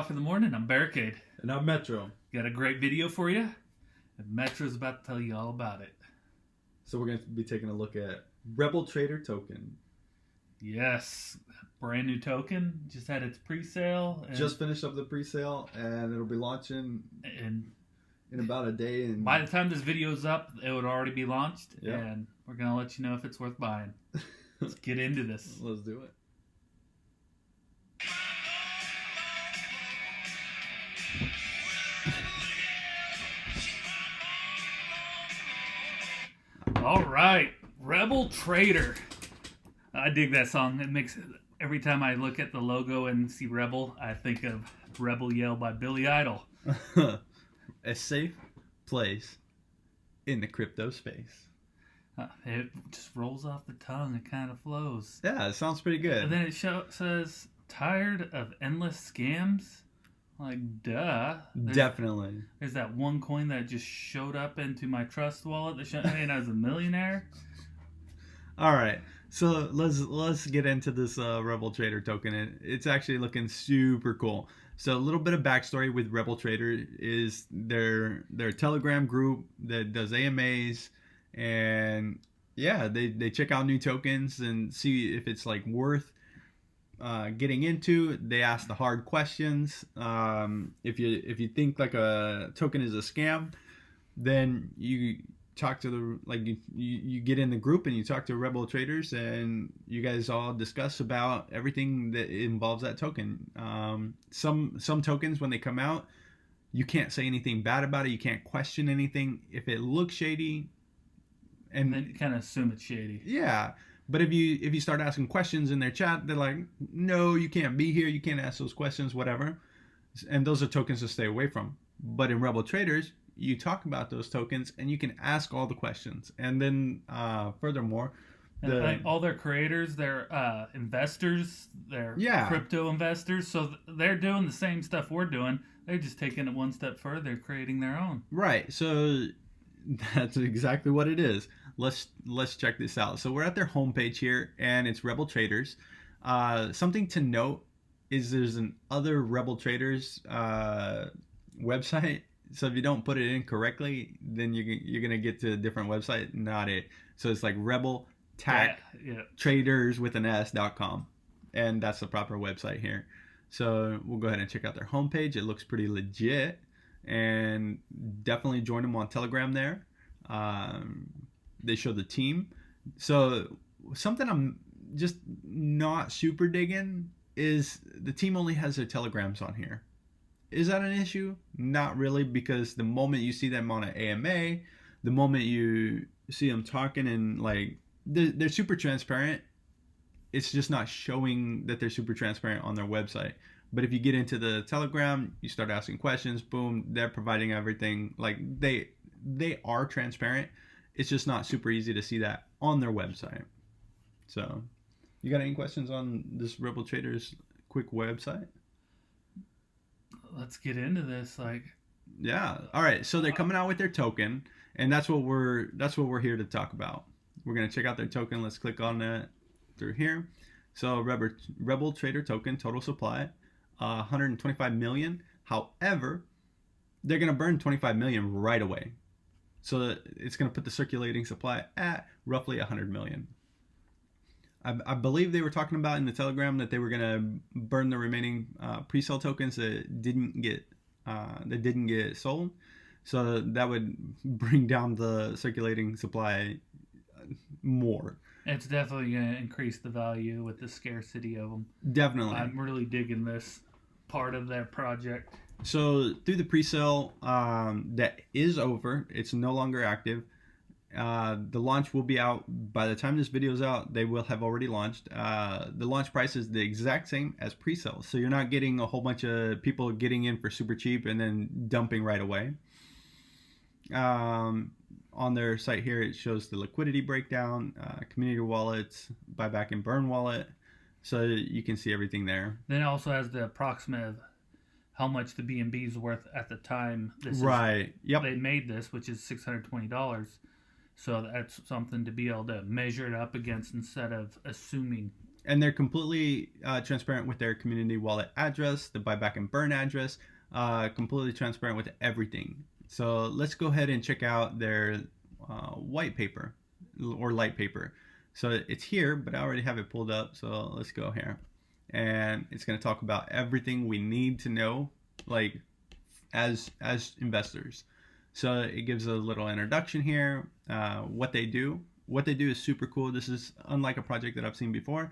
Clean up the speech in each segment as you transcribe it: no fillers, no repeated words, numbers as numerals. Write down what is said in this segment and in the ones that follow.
Coffee in the Morning. I'm Barricade. And I'm Metro. Got a great video for you, and Metro's about to tell you all about it. So we're going to be taking a look at Rebel Trader token. Yes, brand new token. Just had its pre-sale. Just finished up the pre-sale, and it'll be launching in about a day. And by the time this video's up, it would already be launched. Yep. And we're going to let you know if it's worth buying. Let's get into this. Let's do it. All right, Rebel Trader. I dig that song. It makes every time I look at the logo and see Rebel, I think of Rebel Yell by Billy Idol. A safe place in the crypto space. It just rolls off the tongue. It kind of flows. Yeah, it sounds pretty good. And then it says, tired of endless scams? Like, duh. Definitely. There's that one coin that just showed up into my trust wallet that showed me I was a millionaire. All right, so let's get into this Rebel Trader token. It's actually looking super cool. So a little bit of backstory with Rebel Trader is their Telegram group that does AMAs, and yeah, they check out new tokens and see if it's like worth getting into. They ask the hard questions. If you think like a token is a scam, then you talk to you get in the group and you talk to Rebel Traders, and you guys all discuss about everything that involves that token. Some tokens, when they come out, you can't say anything bad about it. You can't question anything. If it looks shady, and then you kind of assume it's shady. Yeah. But if you start asking questions in their chat, they're like, no, you can't be here. You can't ask those questions, whatever. And those are tokens to stay away from. But in Rebel Traders, you talk about those tokens and you can ask all the questions. And then furthermore, like all their creators, they're investors, they're crypto investors. So they're doing the same stuff we're doing. They're just taking it one step further, creating their own. Right. So that's exactly what it is. Let's check this out. So we're at their homepage here, and it's Rebel Traders. Something to note is there's an other Rebel Traders website. So if you don't put it in correctly, then you're gonna get to a different website, not it. So it's like Rebel Traders with an S.com, and that's the proper website here. So we'll go ahead and check out their homepage. It looks pretty legit, and definitely join them on Telegram there. They show the team. So something I'm just not super digging is the team only has their Telegrams on here. Is that an issue? Not really, because the moment you see them on an AMA, the moment you see them talking, and like they're super transparent, it's just not showing that they're super transparent on their website. But if you get into the Telegram, you start asking questions, boom, they're providing everything. Like they are transparent. It's just not super easy to see that on their website. So, you got any questions on this Rebel Traders quick website? Let's get into this. Yeah. All right. So they're coming out with their token, and that's what we're here to talk about. We're gonna check out their token. Let's click on that through here. So Rebel Trader token total supply, 125 million. However, they're gonna burn 25 million right away. So it's going to put the circulating supply at roughly 100 million. I believe they were talking about in the Telegram that they were going to burn the remaining pre-sale tokens that didn't get sold. So that would bring down the circulating supply more. It's definitely going to increase the value with the scarcity of them. Definitely. I'm really digging this part of their project. So through the pre-sale that is over, it's no longer active. The launch will be out by the time this video is out. They will have already launched. The launch price is the exact same as pre-sale, so you're not getting a whole bunch of people getting in for super cheap and then dumping right away. On their site here, it shows the liquidity breakdown, community wallets, buyback and burn wallet, so you can see everything there. Then it also has the approximate how much the BNB is worth at the time they made this, which is $620. So that's something to be able to measure it up against instead of assuming And they're completely transparent with their community wallet address, the buyback and burn address, completely transparent with everything. So let's go ahead and check out their white paper or light paper. So it's here, but I already have it pulled up. So let's go here. And it's going to talk about everything we need to know, like as investors. So it gives a little introduction here, what they do. What they do is super cool. This is unlike a project that I've seen before.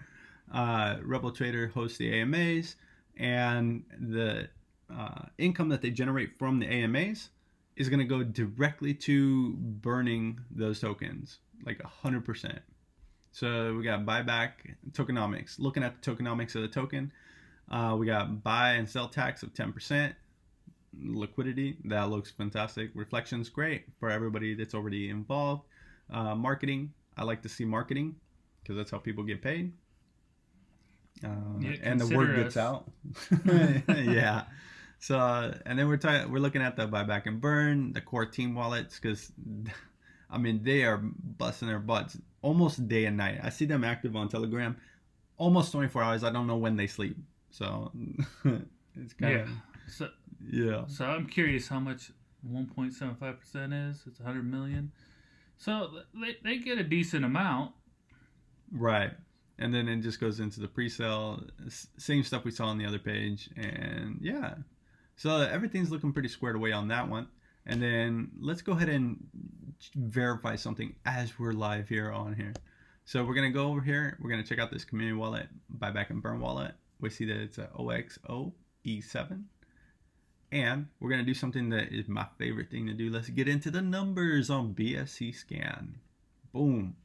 Rebel Trader hosts the AMAs, and the income that they generate from the AMAs is going to go directly to burning those tokens, like 100%. So we got buyback tokenomics. Looking at the tokenomics of the token, we got buy and sell tax of 10%. Liquidity, that looks fantastic. Reflections, great for everybody that's already involved. Marketing, I like to see marketing because that's how people get paid. And the word gets out. Yeah. So, and then we're looking at the buyback and burn, the core team wallets, because I mean they are busting their butts almost day and night. I see them active on Telegram almost 24 hours. I don't know when they sleep. So it's kind of So I'm curious how much 1.75% is. It's 100 million. So they get a decent amount. Right. And then it just goes into the pre-sale, same stuff we saw on the other page. And yeah, so everything's looking pretty squared away on that one. And then let's go ahead and verify something as we're live here on here. So we're going to go over here. We're going to check out this community wallet, buyback and burn wallet. We see that it's a OXOE7. And we're going to do something that is my favorite thing to do. Let's get into the numbers on BSC scan. Boom.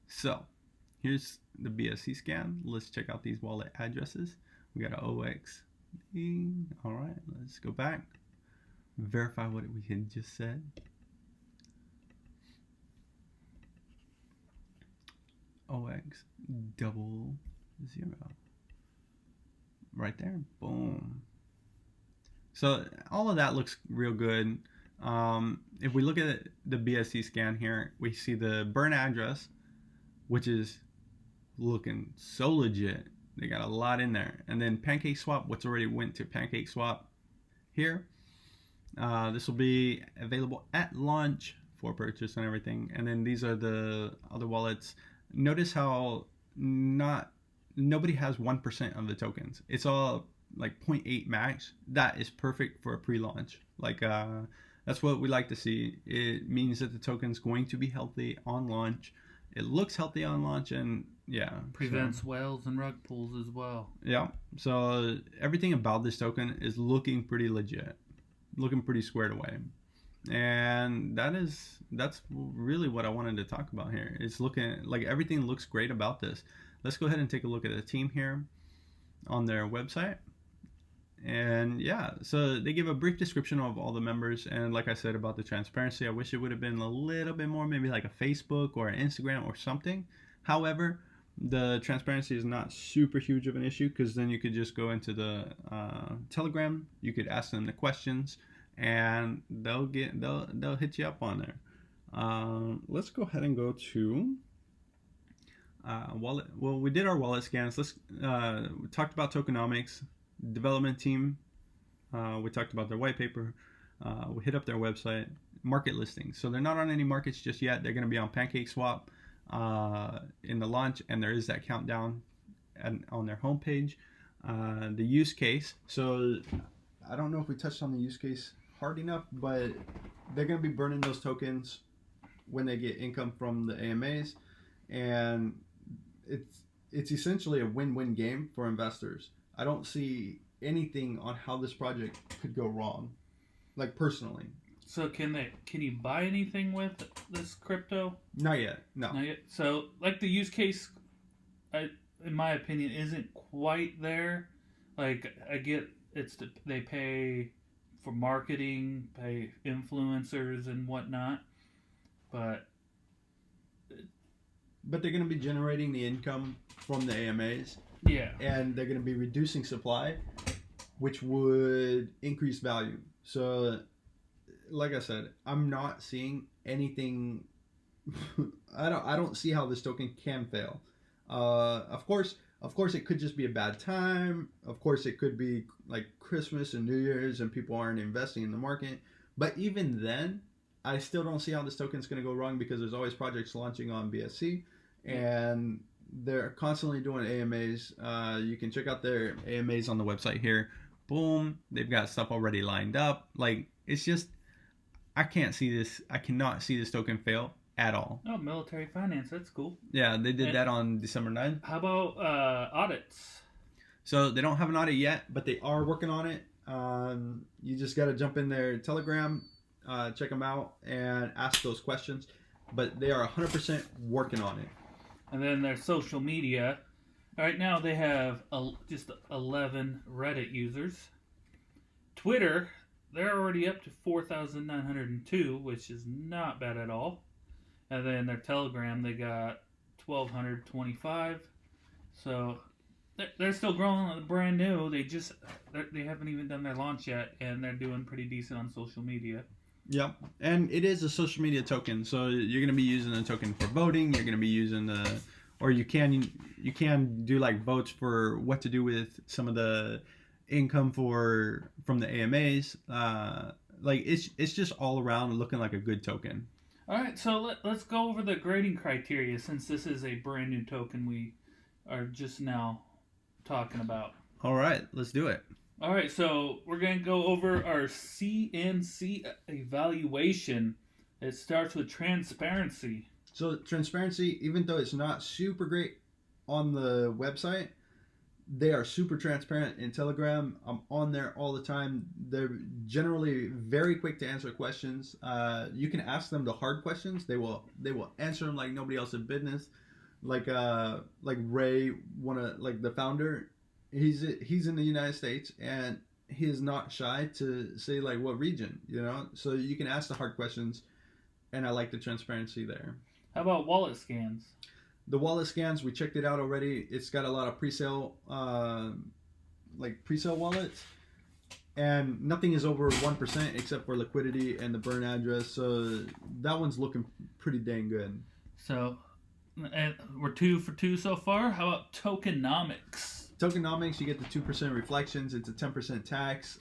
So here's the BSC scan. Let's check out these wallet addresses. We got an OXE. All right, let's go back. Verify what we had just said. OX00. Right there. Boom. So all of that looks real good. If we look at the BSC scan here, we see the burn address, which is looking so legit. They got a lot in there. And then PancakeSwap, what's already went to PancakeSwap here. This will be available at launch for purchase and everything. And then these are the other wallets. Notice how nobody has 1% of the tokens. It's all like 0.8 max. That is perfect for a pre-launch. Like that's what we like to see. It means that the token's going to be healthy on launch. It looks healthy on launch, and yeah, prevents whales and rug pulls as well. Yeah, so everything about this token is looking pretty legit, looking pretty squared away, and that's really what I wanted to talk about here. It's looking like everything looks great about this. Let's go ahead and take a look at the team here on their website. And yeah, so they give a brief description of all the members, and like I said about the transparency, I wish it would have been a little bit more, maybe like a Facebook or an Instagram or something. However, the transparency is not super huge of an issue, because then you could just go into the Telegram, you could ask them the questions, and they'll hit you up on there. Let's go ahead and go to wallet. Well, we did our wallet scans. We talked about tokenomics. Development team, we talked about their white paper. We hit up their website. Market listings, so they're not on any markets just yet. They're going to be on PancakeSwap in the launch, and there is that countdown on their homepage. The use case, so I don't know if we touched on the use case hard enough, but they're going to be burning those tokens when they get income from the AMAs, and it's essentially a win-win game for investors. I don't see anything on how this project could go wrong, like personally. So can you buy anything with this crypto? Not yet. No. Not yet. So like the use case, in my opinion, isn't quite there. Like I get they pay for marketing, pay influencers and whatnot, but they're going to be generating the income from the AMAs. Yeah. And they're going to be reducing supply, which would increase value. So, like I said, I'm not seeing anything. I don't see how this token can fail. Of course, Of course, it could just be a bad time. Of course, it could be like Christmas and New Year's and people aren't investing in the market. But even then, I still don't see how this token is going to go wrong because there's always projects launching on BSC and they're constantly doing AMAs. You can check out their AMAs on the website here. Boom. They've got stuff already lined up. Like, it's just, I cannot see this token fail at all. Oh, military finance. That's cool. Yeah, they did that on December 9th. How about audits? So they don't have an audit yet, but they are working on it. You just got to jump in their Telegram, check them out, and ask those questions. But they are 100% working on it. And then their social media. Right now they have just 11 Reddit users. Twitter, they're already up to 4,902, which is not bad at all. And then their Telegram, they got 1,225. So they're still growing, brand new. They haven't even done their launch yet, and they're doing pretty decent on social media. Yeah, and it is a social media token, so you're going to be using the token for voting. You're going to be using or you can do like votes for what to do with some of the income from the AMAs. Like it's just all around looking like a good token. All right, so let's go over the grading criteria since this is a brand new token we are just now talking about. All right, let's do it. All right, so we're going to go over our CNC evaluation. It starts with transparency. So transparency, even though it's not super great on the website, they are super transparent in Telegram. I'm on there all the time. They're generally very quick to answer questions. You can ask them the hard questions. They will answer them like nobody else in business. Like Ray, the founder. He's in the United States and he is not shy to say like what region, so you can ask the hard questions, and I like the transparency there. How about wallet scans? The wallet scans, we checked it out already. It's got a lot of pre-sale wallets, and nothing is over 1% except for liquidity and the burn address, so that one's looking pretty dang good. So we're 2 for 2 so far. How about tokenomics? Tokenomics, you get the 2% reflections. It's a 10% tax.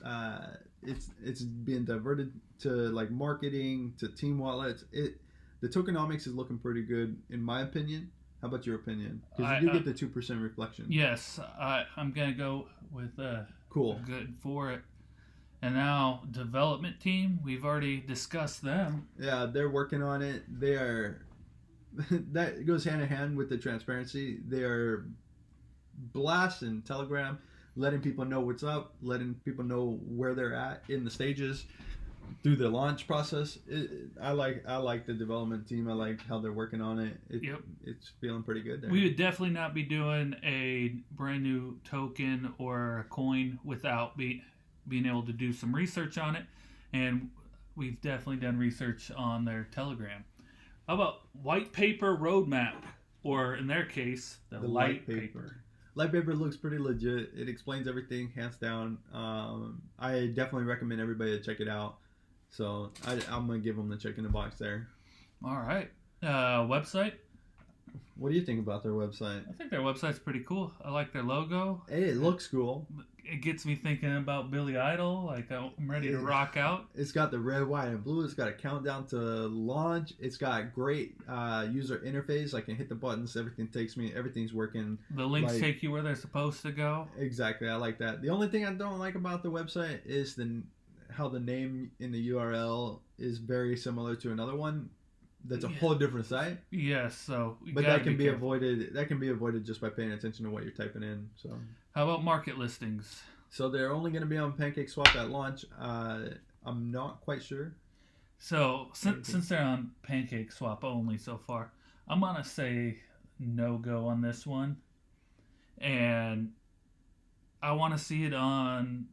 It's being diverted to like marketing, to team wallets. The tokenomics is looking pretty good in my opinion. How about your opinion? Because you do get the 2% reflection. Yes, I'm gonna go with cool. Good for it. And now development team, we've already discussed them. Yeah, they're working on it. They are that goes hand in hand with the transparency. They are blasting Telegram, letting people know what's up, letting people know where they're at in the stages through the launch process. I like the development team. I like how they're working on it. It's feeling pretty good there. We would definitely not be doing a brand new token or a coin without being able to do some research on it, and we've definitely done research on their Telegram. How about white paper roadmap, or in their case, the light paper? Light paper looks pretty legit. It explains everything, hands down. I definitely recommend everybody to check it out. So I'm going to give them the check in the box there. All right. Website? What do you think about their website? I think their website's pretty cool. I like their logo. Hey, it looks cool. It gets me thinking about Billy Idol. Like, I'm ready to rock out. It's got the red, white, and blue. It's got a countdown to launch. It's got great user interface. I can hit the buttons. Everything's working. The links take you where they're supposed to go. Exactly. I like that. The only thing I don't like about the website is how the name in the URL is very similar to another one. That's a whole different site. Yes, so but that can be avoided. That can be avoided just by paying attention to what you're typing in. So how about market listings? So they're only going to be on PancakeSwap at launch. I'm not quite sure. So since they're on PancakeSwap only so far, I'm gonna say no go on this one, and I want to see it on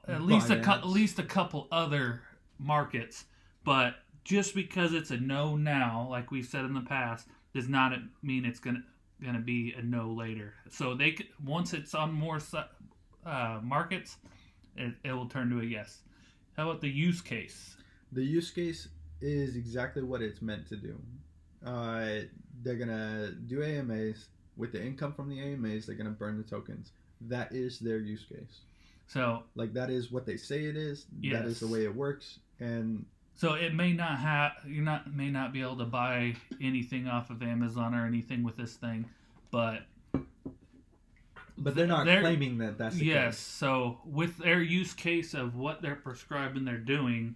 at least a couple other markets, but. Just because it's a no now, like we've said in the past, does not mean it's gonna be a no later. So once it's on more markets, it will turn to a yes. How about the use case? The use case is exactly what it's meant to do. They're gonna do AMAs. with the income from the AMAs, they're going to burn the tokens. That is their use case. So like that is what they say it is. Yes. That is the way it works. And so it may not have may not be able to buy anything off of Amazon or anything with this thing, but they're not claiming that that's the yes. case. So with their use case of what they're prescribing, they're doing.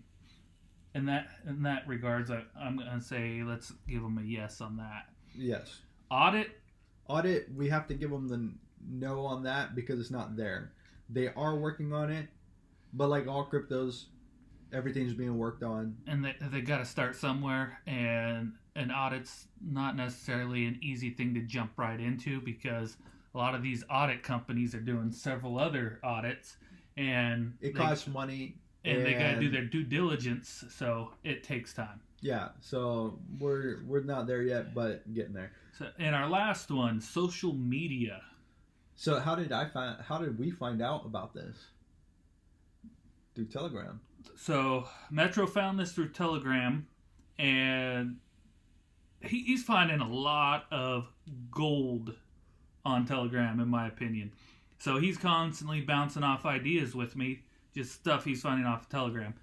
In that regards, I'm gonna say let's give them a yes on that. Yes. Audit, we have to give them the no on that because it's not there. They are working on it, but like all cryptos, everything's being worked on. And they got to start somewhere, and an audit's not necessarily an easy thing to jump right into because a lot of these audit companies are doing several other audits, and it costs money. And they got to do their due diligence, so it takes time. Yeah, so we're not there yet, but getting there. So, and our last one, social media. So how did we find out about this? Through Telegram. So Metro found this through Telegram, and he's finding a lot of gold on Telegram, in my opinion. So he's constantly bouncing off ideas with me. Just stuff he's finding off of Telegram.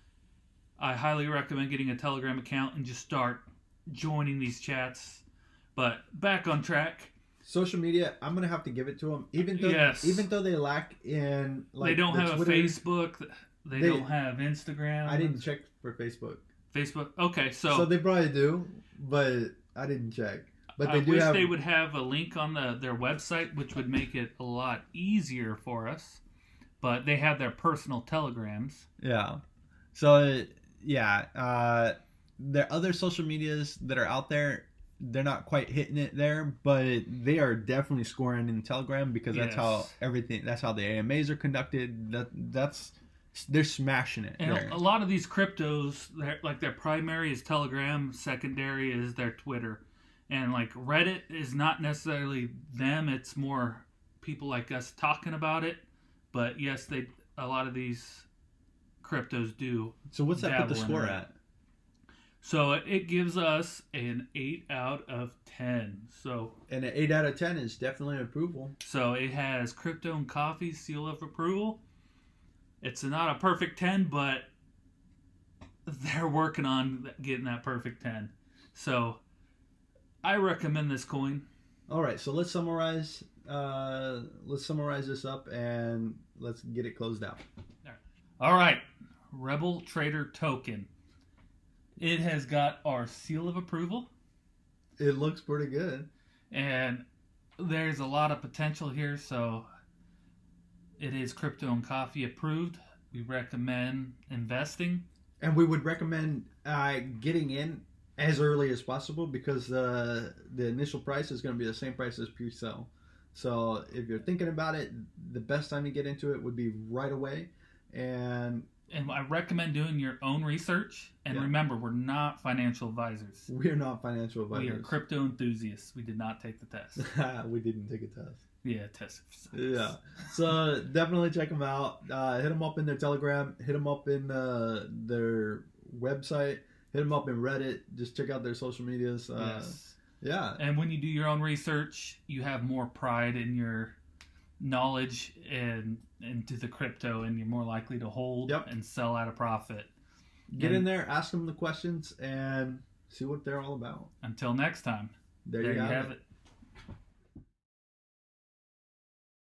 I highly recommend getting a Telegram account and just start joining these chats. But back on track. Social media, I'm gonna have to give it to them. Even though they lack in they don't have Twitter, a Facebook. They don't have Instagram. I didn't check for Facebook. Okay, so they probably do, but I didn't check. But I wish they would have a link on their website, which would make it a lot easier for us. But they have their personal telegrams. Yeah. So, yeah. There are other social medias that are out there. They're not quite hitting it there, but they are definitely scoring in Telegram because that's how the AMAs are conducted. They're smashing it. And a lot of these cryptos, their primary is Telegram, secondary is their Twitter. And like Reddit is not necessarily them, it's more people like us talking about it. But yes, a lot of these cryptos do. So what's that put the score at? So it gives us an 8 out of 10. So and an 8 out of 10 is definitely an approval. So it has Crypto and Coffee seal of approval. It's not a perfect 10, but they're working on getting that perfect 10. So I recommend this coin. All right, so let's summarize. Let's summarize this up and let's get it closed out. All right, Rebel Trader token. It has got our seal of approval. It looks pretty good, and there's a lot of potential here. So it is Crypto and Coffee approved. We recommend investing, and we would recommend getting in as early as possible because the initial price is going to be the same price as pre-sale. So if you're thinking about it, the best time to get into it would be right away. And I recommend doing your own research. And remember, we're not financial advisors. We're not financial advisors. We are crypto enthusiasts. We did not take the test. We didn't take a test. Yeah, test. Yeah. So definitely check them out. Hit them up in their Telegram. Hit them up in their website. Hit them up in Reddit. Just check out their social medias. Yes. Yeah. And when you do your own research, you have more pride in your knowledge and into the crypto, and you're more likely to hold and sell at a profit. Get in there, ask them the questions, and see what they're all about. Until next time, there you have it.